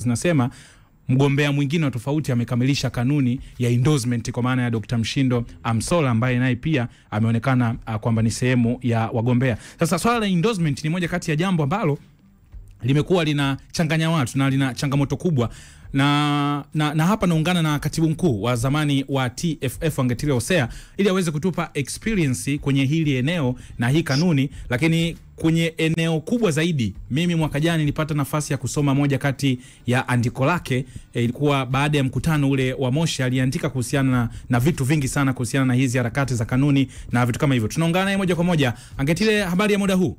zinasema mgombea mwingine wa tofauti amekamilisha kanuni ya endorsement kwa maana ya Dr. Mshindo Amsola ambaye naye pia ameonekana kwamba ni sehemu ya wagombea. Sasa swala la endorsement ni moja kati ya jambo ambalo limekuwa linachanganya watu na lina changamoto kubwa, na hapa naungana na katibu mkuu wa zamani wa TFF Wangetiria Hosea ili aweze kutupa experience kwenye hili eneo na hii kanuni. Lakini kwenye eneo kubwa zaidi, mimi mwaka jana nilipata nafasi ya kusoma moja kati ya andiko lake, ilikuwa baada ya mkutano ule wa Moshi. Aliandika kuhusiana na vitu vingi sana kuhusiana na hizi harakati za kanuni na vitu kama hivyo. Tunaungana naye moja kwa moja. Wangetiria, habari ya muda huu?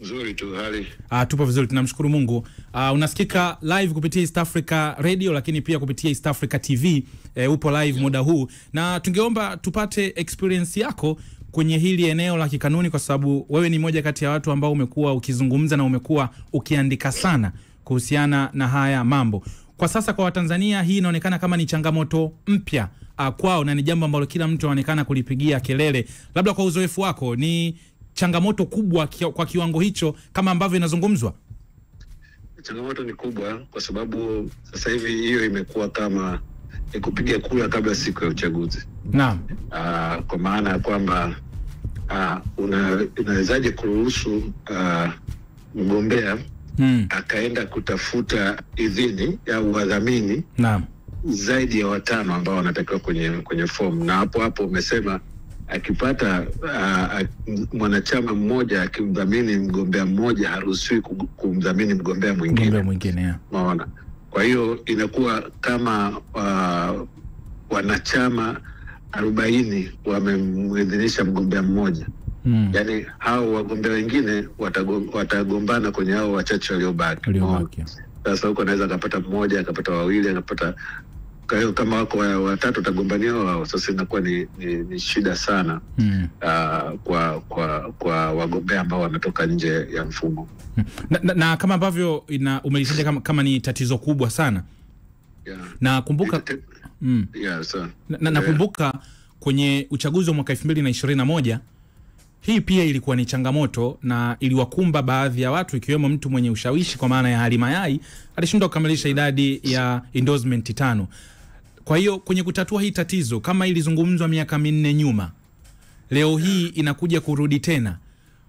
Nzuri tu hali. Tupo vizuri, tunamshukuru Mungu. Unasikika live kupitia East Africa Radio lakini pia kupitia East Africa TV. Upo live muda huu na tungeomba tupate experience yako kwenye hili eneo la kikanuni, kwa sababu wewe ni moja kati ya watu ambao umekuwa ukizungumza na umekuwa ukiandika sana kuhusiana na haya mambo. Kwa sasa kwa Watanzania hii inaonekana kama ni changamoto mpya kwao na ni jambo ambalo kila mtu anaonekana kulipigia kelele. Labda kwa uzoefu wako, ni changamoto kubwa kwa kiwango hicho kama ambavyo inazungumzwa? Changamoto ni kubwa kwa sababu sasa hivi hiyo imekuwa kama kupiga kura kabla siku ya uchaguzi. Naam. Kwa maana ya kwamba unawezaje kuruhusu mgombea akaenda kutafuta idhini au wadhamini zaidi ya 5 ambao wanatakiwa kwenye form, na hapo umesema akipata mwanachama mmoja akimdhamini mgombea mmoja haruhusiwi kumdhamini mgombea mwingine. Unaona? Kwa hiyo inakuwa kama wanachama 40 wamemuidhinisha mgombea mmoja. Yaani hao wagombea wengine watagombana kwenye hao wachache waliobaki. Sasa huko anaweza akapata mmoja, akapata wawili, akapata. Kwa hiyo kama wako 3 watagombania wao, sasa inakuwa ni shida sana kwa wagombea ambao wanatoka nje ya mfumo. Na kama ambavyo umelishaje kama ni tatizo kubwa sana. Na kumbuka nakumbuka kwenye uchaguzi wa mwaka 2021 hii pia ilikuwa ni changamoto na iliwakumba baadhi ya watu, ikiwemo mtu mwenye ushawishi kwa maana ya Halima Yai, alishindwa kukamilisha idadi ya endorsement 5. Kwa hiyo kwenye kutatua hii tatizo, kama ilizungumzwa miaka 4 nyuma, leo hii inakuja kurudi tena.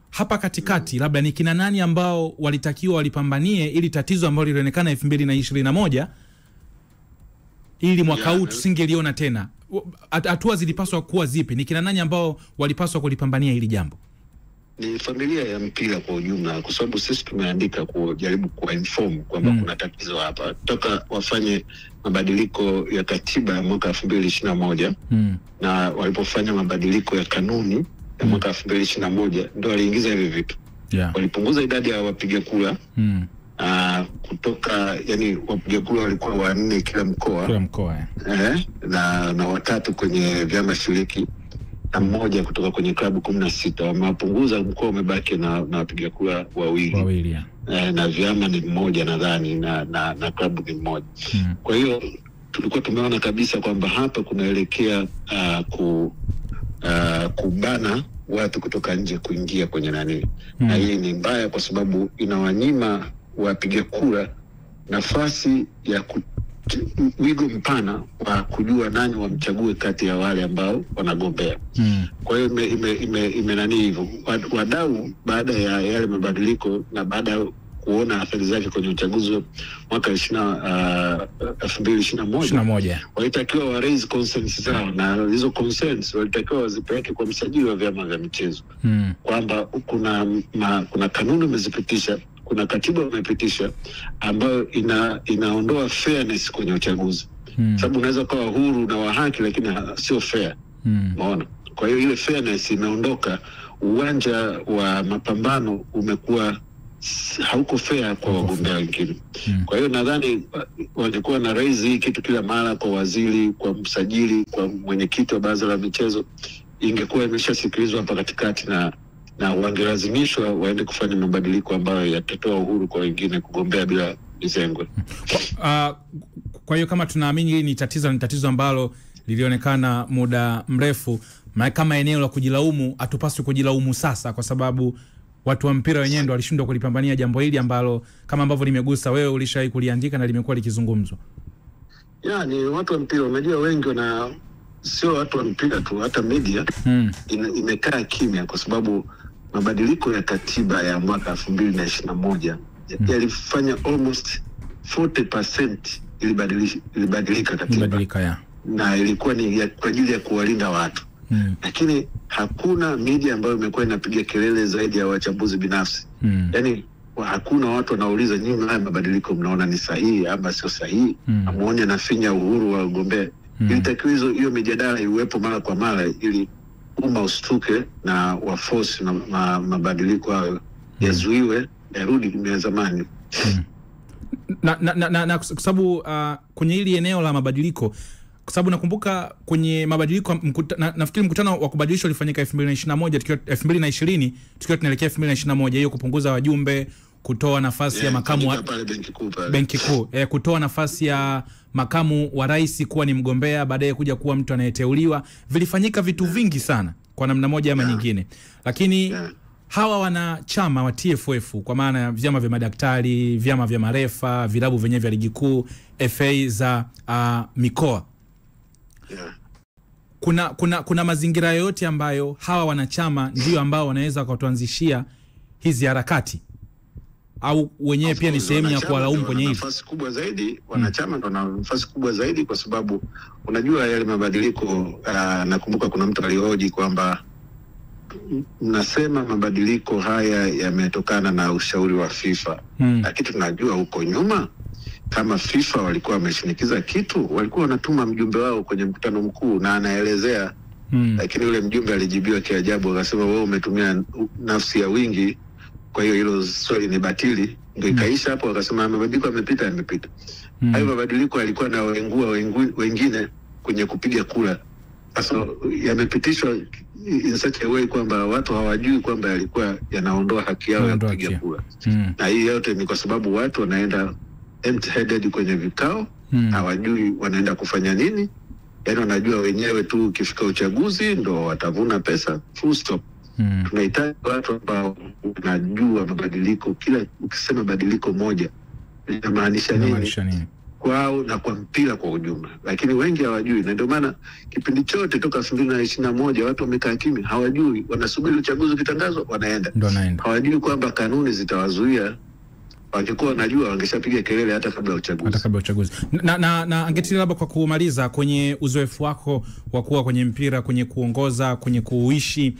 Hapa katikati labda ni kina nani ambao walitakiwa walipambanie ili tatizo ambalo lilionekana 2021 ili mwaka huu tusingeliona tena? Hatua zilipaswa kuwa zipi? Ni kina nani ambao walipaswa kulipambania hili jambo? Ni familia ya mpira kwa ujumla, kwa sababu sisi tumeandika kujaribu kuinform kwamba kuna tatizo hapa. Toka wafanye mabadiliko ya katiba ya mwaka 2021 na walipofanya mabadiliko ya kanuni ya mwaka 2021 ndio waliingiza hivi vitu. Walipunguza idadi ya wapiga kura. Kutoka yani wapiga kura walikuwa 4 kila mkoa. Na 3 kwenye vyama shiriki na 1 kutoka kwenye klabu 16. Wamepunguza, mkoa umebaki na wapiga kura 2. Na vyama ni 1 nadhani na klabu ni 1. Kwa hiyo tulikuwa tumeona kabisa kwamba hapa kunaelekea kubana watu kutoka nje kuingia kwenye nani. Na hii ni mbaya kwa sababu inawanyima wapiga kura nafasi ya wigo mpana wa kujua nani wamchague kati ya wale ambao wanagombea. Kwa hiyo ime nani hivyo. Wadau baada ya yale mabadiliko na baada ya kuona athari zake kwenye uchaguzi mwaka 2021 walitakiwa wa raise concerns zao, na hizo concerns walitakiwa wazipeleke kwa msajili wa vyama vya michezo. Kwamba kuna kanuni umezipitisha, kuna katiba umepitisha ambayo inaondoa fairness kwenye uchaguzi. Sababu unaweza kuwa huru na wa haki lakini sio fair. Unaona? Kwa hiyo ile fairness inaondoka, uwanja wa mapambano umekuwa hauko fair kwa wagombea wengine. Kwa hiyo nadhani walikuwa na raise hii kitu kila mara kwa waziri, kwa msajili, kwa mwenyekiti wa baraza la michezo, ingekuwa imeshasikilizwa hapa katikati na wangelazimishwa waende kufanya mabadiliko ambayo yatatoa uhuru kwa wengine kugombea bila mizengwe. Kwa hiyo kama tunaamini hili ni tatizo ambalo lilionekana muda mrefu, kama eneo la kujilaumu, hatupaswi kujilaumu sasa, kwa sababu watu wa mpira wenyewe ndio walishindwa kulipambania jambo hili ambalo kama ambavyo limegusa wewe, ulishawahi kuliandika na limekuwa likizungumzwa? Ni watu wa mpira. Unajua wengi na sio watu wa mpira tu, hata media imekaa kimya kwa sababu mabadiliko ya katiba ya mwaka 2021 yalifanya almost 40% ilibadilika katiba. Na ilikuwa ni kwa ajili ya kuwalinda watu. Lakini hakuna media ambayo imekuwa inapiga kelele zaidi ya wachambuzi binafsi. Yaani hakuna watu wanauliza nyinyi haya mabadiliko mnaona ni sahihi ama sio sahihi? Amuone anafinya uhuru wa wagombea. Ilitakiwa hiyo mijadala iwepo mara kwa mara ili umma ustuke na waforce mabadiliko hayo yazuiwe yarudi ya zamani. Na kwa sababu kwenye hili eneo la mabadiliko, kwa sababu nakumbuka kwenye mabadiliko nafikiri mkutano wa kubadilisha ulifanyika 2021 tukiwa 2020 tukiwa tunaelekea 2021, hiyo kupunguza wajumbe, kutoa nafasi ya makamu wa benki kuu, kutoa nafasi ya makamu wa rais kuwa ni mgombea, baadaye kuja kuwa mtu anayeteuliwa. Vilifanyika vitu vingi sana kwa namna moja ama nyingine. Lakini hawa wanachama wa TFF, kwa maana ya vyama vya madaktari, vyama vya marefa, vilabu vyenyewe vya ligi kuu, FA za mikoa, kuna mazingira yote ambayo hawa wanachama ndio ambao wanaweza kutuanzishia hizi harakati, au wenyewe pia ni sehemu ya kuwalaumu kwenye hivi? Nafasi kubwa zaidi wanachama ndio na nafasi kubwa zaidi, kwa sababu unajua yale mabadiliko. Nakumbuka kuna mtu alihoji kwamba mnasema mabadiliko haya yametokana na ushauri wa FIFA. Lakini tunajua huko nyuma kama FIFA walikuwa wameshinikiza kitu, walikuwa wanatuma mjumbe wao kwenye mkutano mkuu na anaelezea. Lakini yule mjumbe alijibiwa kiajabu, akasema wewe umetumia nafsi ya wingi, kwa hiyo hilo swali ni batili. Ndio ikaisha hapo, akasema mabadiliko yamepita. Hayo mabadiliko yalikuwa na wengine kwenye kupiga kura. Sasa yamepitishwa in such a way kwamba watu hawajui kwamba yalikuwa yanaondoa haki yao ya kupiga kura. Na hii yote ni kwa sababu watu wanaenda empty-headed kwenye vikao, hawajui wanaenda kufanya nini. Yaani wanajua wenyewe tu ukifika uchaguzi ndo watavuna pesa, full stop. Tunahitaji watu ambao wanajua mabadiliko. Kila ukisema badiliko moja linamaanisha nini kwao na kwa mpira kwa ujumla, lakini wengi hawajui. Na ndio maana kipindi chote toka 2021 watu wamekaa kimya, hawajui. Wanasubiri uchaguzi ukitangazwa wanaenda. Hawajui kwamba kanuni zitawazuia. Wangekuwa wanajua wangeshapiga kelele hata kabla ya uchaguzi. Na angetili labda kwa kumaliza, kwenye uzoefu wako wa kuwa kwenye mpira, kwenye kuongoza, kwenye kuishi,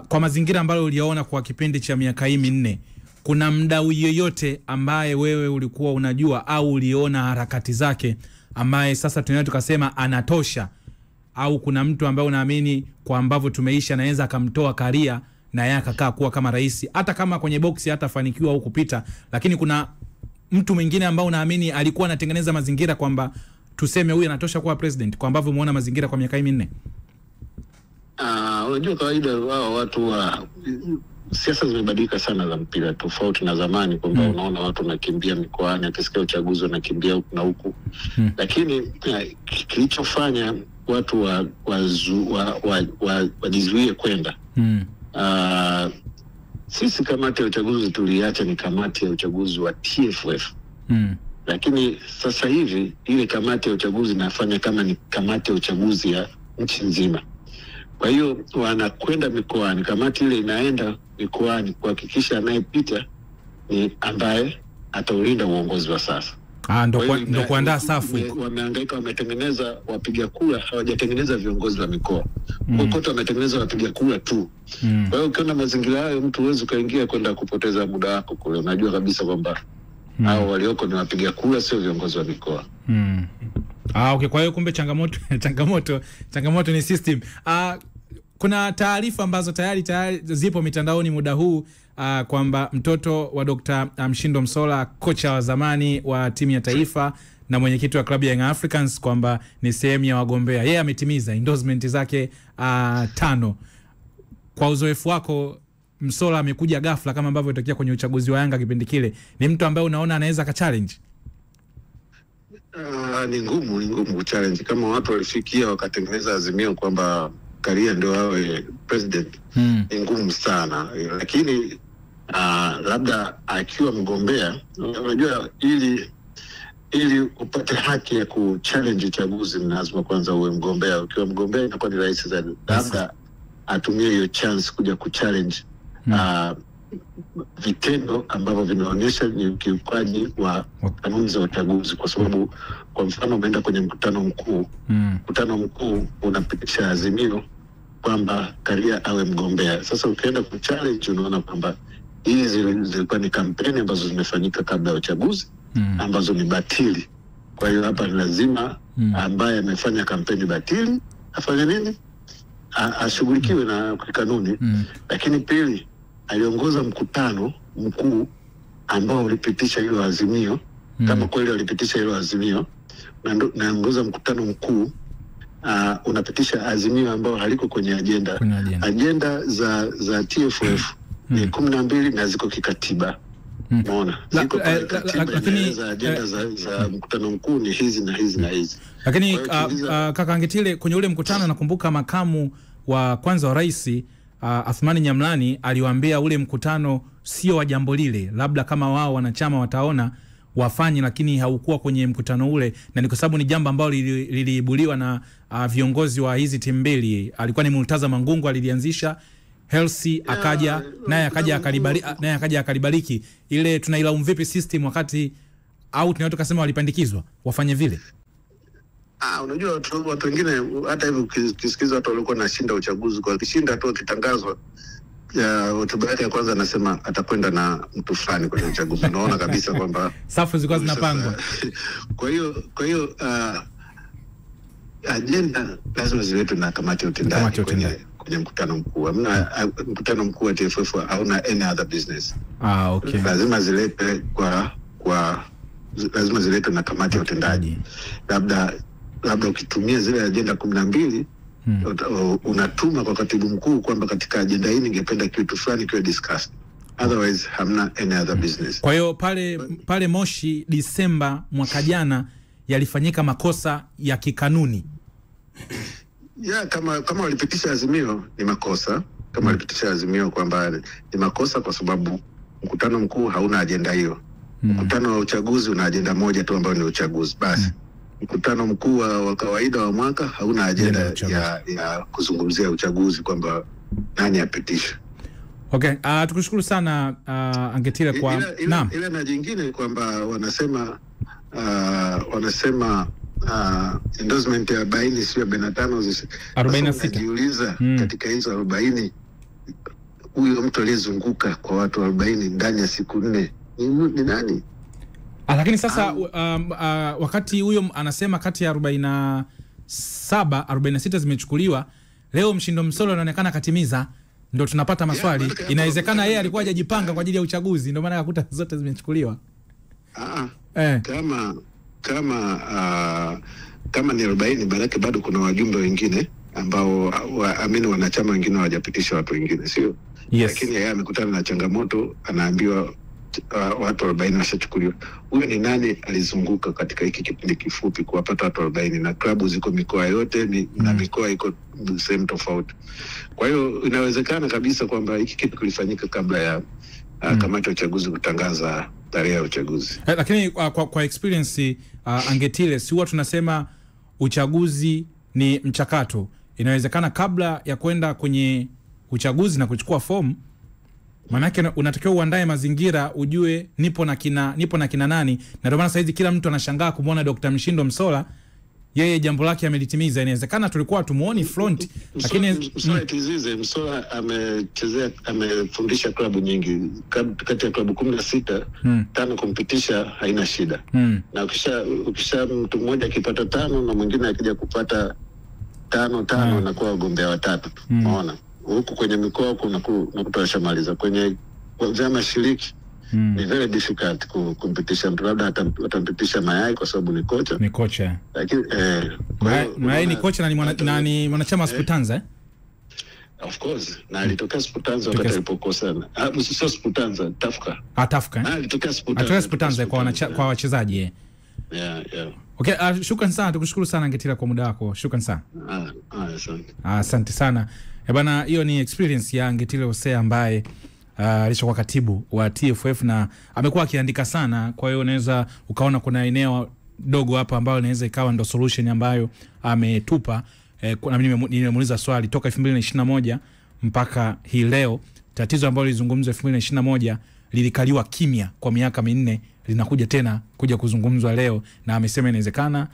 kwa mazingira ambayo uliona kwa kipindi cha miaka hii 4, kuna mdau yoyote ambaye wewe ulikuwa unajua au uliona harakati zake ambaye sasa tunaweza tukasema anatosha, au kuna mtu ambaye unaamini kwa ambavyo tumeisha anaweza akamtoa karia na yeye akakaa kuwa kama rais, hata kama kwenye boksi hatafanikiwa au kupita, lakini kuna mtu mwingine ambao unaamini alikuwa anatengeneza mazingira kwamba tuseme huyu anatosha kuwa president, kwa ambavyo umeona mazingira kwa miaka hii 4? Unajua kawaida wao watu wa siasa zimebadilika sana za mpira, tofauti na zamani kwamba unaona watu wanakimbia mikoani, akisikia uchaguzi wanakimbia huku na huku. Lakini kilichofanya watu wajizuie kwenda, sisi kamati ya uchaguzi tuliacha ni kamati ya uchaguzi wa TFF. Lakini sasa hivi ile kamati ya uchaguzi inafanya kama ni kamati ya uchaguzi ya nchi nzima. Kwa hiyo wanakwenda mikoani, kamati ile inaenda mikoani kuhakikisha anayepita ni ambaye ataulinda uongozi wa sasa. Ndo kuandaa safu. Wamehangaika, wametengeneza wapiga kura, hawajatengeneza viongozi wa mikoa. Kokote wametengeneza wapiga kura tu. Kwa hiyo ukiona mazingira hayo, mtu huwezi kaingia kwenda kupoteza muda wako kule. Unajua kabisa kwamba hao walioko ni wapiga kura, sio viongozi wa mikoa. Okay, kwa hiyo kumbe changamoto ni system. Kuna taarifa ambazo tayari zipo mitandaoni muda huu kwamba mtoto wa Dr. Mshindo Msola, kocha wa zamani wa timu ya taifa na mwenyekiti wa klabu ya Young Africans, kwamba ni sehemu ya wagombea. Yeye ametimiza endorsement zake 5. Kwa uzoefu wako, Msola amekuja ghafla kama ambavyo ilitokea kwenye uchaguzi wa Yanga kipindi kile. Ni mtu ambaye unaona anaweza ka challenge? Ni ngumu challenge. Kama watu walifikia wakatengeneza azimio kwamba Karia ndio awe president ni ngumu sana, lakini labda akiwa mgombea, unajua ili upate haki ya kuchallenge uchaguzi lazima kwanza uwe mgombea. Ukiwa mgombea inakuwa ni rahisi zaidi, labda atumie hiyo chance kuja kuchallenge vitendo ambavyo vinaonyesha ni ukiukaji wa kanuni za uchaguzi, kwa sababu kwa mfano umeenda kwenye mkutano mkuu, mkutano mkuu unapitisha azimio kwamba Karia awe mgombea. Sasa ukienda kuchallenge unaona kwamba hizi zilikuwa ni kampeni ambazo zimefanyika kabla ya uchaguzi ambazo ni batili. Kwa hiyo hapa ni lazima ambaye amefanya kampeni batili afanye nini? Ashughulikiwe na kanuni. Lakini pili, aliongoza mkutano mkuu ambao ulipitisha hilo azimio. Kama kweli walipitisha hilo azimio, naongoza mkutano mkuu unapitisha azimio ambao haliko kwenye agenda. Agenda za TFF ni 12 na ziko kikatiba. Unaona? Ziko lakini za agenda za mkutano mkuu ni hizi na hizi na hizi. Lakini kaka Angetile, kwenye ule mkutano nakumbuka makamu wa kwanza wa rais Athmani Nyamlani aliwaambia ule mkutano sio wa jambo lile, labda kama wao wanachama wataona wafanye, lakini haukuwa kwenye mkutano ule, na ni kwa sababu ni jambo ambalo liliibuliwa na viongozi wa hizi timu mbili. Alikuwa ni Murtaza Mangungu alilianzisha, Hersi akaja naye akaja akalibariki. Ile tunailaumu vipi system wakati au tunaweza kusema walipandikizwa wafanye vile? Unajua watu wengine hata hivyo ukisikiza watu walikuwa nashinda uchaguzi, kwa kishinda tu kitangazwa ya hotuba yake ya kwanza anasema atakwenda na mtu fulani kwenye uchaguzi. Unaona kabisa kwamba safu zilikuwa zinapangwa. Kwa hiyo agenda lazima ziletwe na kamati ya utendaji kwenye mkutano mkuu. Hamna mkutano mkuu wa TFF hauna any other business. Okay. Lazima ziletwe lazima ziletwe na kamati ya utendaji. Labda ukitumia zile agenda 12 unatuma kwa katibu mkuu kwamba katika agenda hii ningependa kitu fulani kiwe discussed. Otherwise hamna any other business. Kwa hiyo pale Moshi Disemba mwaka jana yalifanyika makosa ya kikanuni. Kama walipitisha azimio ni makosa. Kama walipitisha azimio kwamba ni makosa kwa sababu mkutano mkuu hauna agenda hiyo. Mkutano wa uchaguzi una agenda moja tu ambayo ni uchaguzi. Basi mkutano mkuu wa kawaida wa mwaka hauna agenda ya kuzungumzia uchaguzi kwamba nani apitishe. Okay, tukushukuru sana Angetile kwa naam. Ile na jingine kwamba wanasema endorsement ya 40 sio 45 46. Najiuliza katika hizo 40 huyo mtu aliyezunguka kwa watu 40 ndani ya siku 4 ni nani? Lakini sasa wakati huyo anasema kati ya 47 46 zimechukuliwa, leo Mshindo Msolo anaonekana katimiza, ndio tunapata maswali. Inawezekana yeye alikuwa hajajipanga kwa ajili ya uchaguzi ndio maana akakuta zote zimechukuliwa. Kama ni 40 baraka bado kuna wajumbe wengine ambao wanachama wengine hawajapitisha watu wengine, sio? Yes. Lakini yeye amekutana na changamoto, anaambiwa watu 40 washachukuliwa. Huyo ni nani alizunguka katika hiki kipindi kifupi kuwapata watu 40, na klabu ziko mikoa yote na mikoa iko sehemu tofauti. Kwa hiyo inawezekana kabisa kwamba hiki kitu kilifanyika kabla ya kamati ya uchaguzi kutangaza tarehe ya uchaguzi. Lakini kwa experience Angetile, si huwa tunasema uchaguzi ni mchakato. Inawezekana kabla ya kwenda kwenye uchaguzi na kuchukua fomu, manake unatakiwa uandae mazingira, ujue nipo na kina nani. Na ndio maana sasa hizi kila mtu anashangaa kumuona Dr. Mshindo Msola, yeye jambo lake amelitimiza. Inawezekana tulikuwa tumuoni front, lakini Msola amefundisha klabu nyingi, kati ya klabu 16 5 kumpitisha haina shida. Na ukisha mtu mmoja akipata 5 na mwingine akija kupata 5 na kuwa wagombea watatu. Unaona? Huku kwenye mikoa huko unakuta shamaliza. Kwenye vyama shiriki ni very difficult kumpitisha mtu, labda atampitisha Mayai kwa sababu ni kocha. Lakini Mayai ni kocha na ni mwanachama Sputanza Of course, na alitokea Sputanza wakati alipokosa. Sio Sputanza, Tafka. Tafka. Na alitokea Sputanza. Sputanza kwa wachezaji. Okay, shukran sana, tukushukuru sana Ngetila kwa muda wako. Shukran sana. Asante. Asante sana. Bana, hiyo ni experience ya Ngetile Hosea ambaye alishakuwa katibu wa TFF na amekuwa akiandika sana. Kwa hiyo unaweza ukaona kuna eneo dogo hapa ambalo inaweza ikawa ndo solution ambayo ametupa. Na mimi nimemuuliza swali toka 2021 mpaka hii leo, tatizo ambalo lilizungumzwa 2021 lilikaliwa kimya kwa miaka 4, linakuja tena kuja kuzungumzwa leo, na amesema inawezekana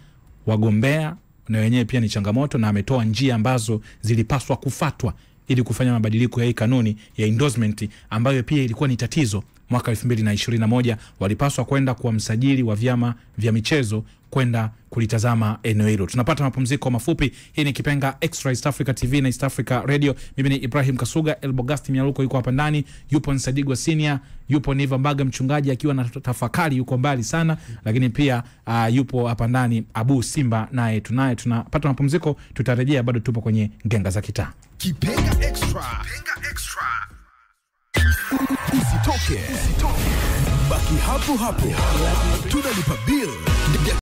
wagombea na wenyewe pia ni changamoto, na ametoa njia ambazo zilipaswa kufuatwa ili kufanya mabadiliko ya hii kanuni ya endorsement ambayo pia ilikuwa ni tatizo mwaka 2021. Walipaswa kwenda kwa msajili wa vyama vya michezo kwenda kulitazama eneo hilo. Tunapata mapumziko mafupi. Hii ni Kipenga Extra, East Africa TV na East Africa Radio. Mimi ni Ibrahim Kasuga. Elbogasti Mialuko yuko hapa ndani, yupo Nsadigwa Senior, yupo Niva Mbaga mchungaji akiwa na tafakari, yuko mbali sana, lakini pia yupo hapa ndani Abu Simba, naye tunapata mapumziko. Tutarejea, bado tupo kwenye Ngenga za Kitaa. Kipenga Extra. Usitoke. Baki hapo. Tunalipa bill.